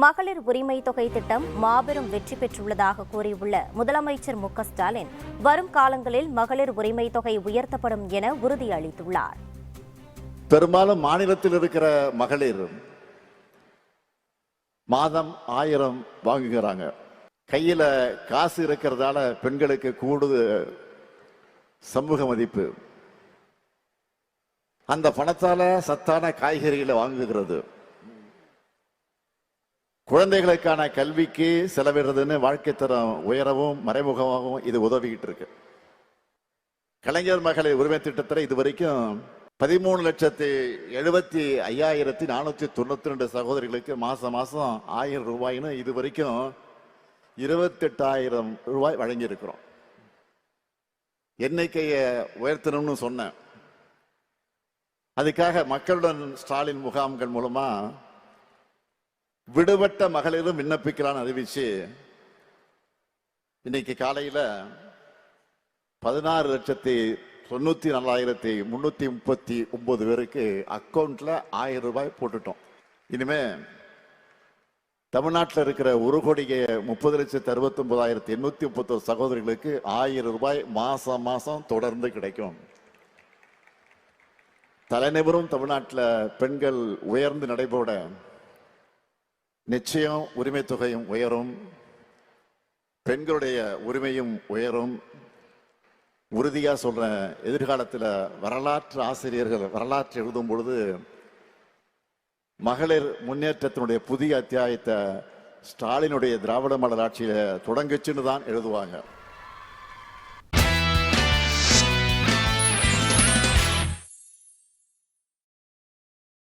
மகளிர் உரிமை தொகை திட்டம் மாபெரும் வெற்றி பெற்றுள்ளதாக கூறியுள்ள முதலமைச்சர் மு.க.ஸ்டாலின் வரும் காலங்களில் மகளிர் உரிமை தொகை உயர்த்தப்படும் என உறுதியளித்துள்ளார். பெரும்பாலும் மாநிலத்தில் இருக்கிற மகளிர் மாதம் 1000 வாங்குகிறாங்க. கையில காசு இருக்கிறதால பெண்களுக்கு கூடுதல் சமூக மதிப்பு. அந்த பணத்தால சத்தான காய்கறிகளை வாங்குகிறது. குழந்தைகளுக்கான கல்விக்கு செலவிடுறதுன்னு வாழ்க்கை தரம் உயரவும் மறைமுகமாகவும் இது உதவிக்கிட்டு இருக்கு. கலைஞர் மகளிர் உரிமை திட்டத்தில் இதுவரைக்கும் 13,75,492 சகோதரிகளுக்கு மாசம் 1000 ரூபாய்னு இதுவரைக்கும் 28,000 ரூபாய் வழங்கி இருக்கிறோம். எண்ணிக்கையை உயர்த்தணும்னு சொன்னேன். அதுக்காக மக்களுடன் ஸ்டாலின் முகாம்கள் மூலமா விடுபட்ட மகளிரும் விண்ணப்பிக்கலான்னு அறிவிச்சு இன்னைக்கு காலையில 16,94,339 பேருக்கு அக்கௌண்ட்ல 1000 ரூபாய் போட்டுட்டோம். இனிமே தமிழ்நாட்டில் இருக்கிற 1,30,69,831 சகோதரிகளுக்கு 1000 ரூபாய் மாசம் மாசம் தொடர்ந்து கிடைக்கும். தலைநிபரும் தமிழ்நாட்டில் பெண்கள் உயர்ந்து நடைபோட நிச்சயம் உரிமை தொகையும் உயரும், பெண்களுடைய உரிமையும் உயரும். உறுதியா சொல்றேன், எதிர்காலத்தில் வரலாற்று ஆசிரியர்கள் வரலாற்று எழுதும் பொழுது மகளிர் முன்னேற்றத்தினுடைய புதிய அத்தியாயத்தை ஸ்டாலினுடைய திராவிட மாடல் ஆட்சியில தொடங்குச்சுன்னு தான் எழுதுவாங்க.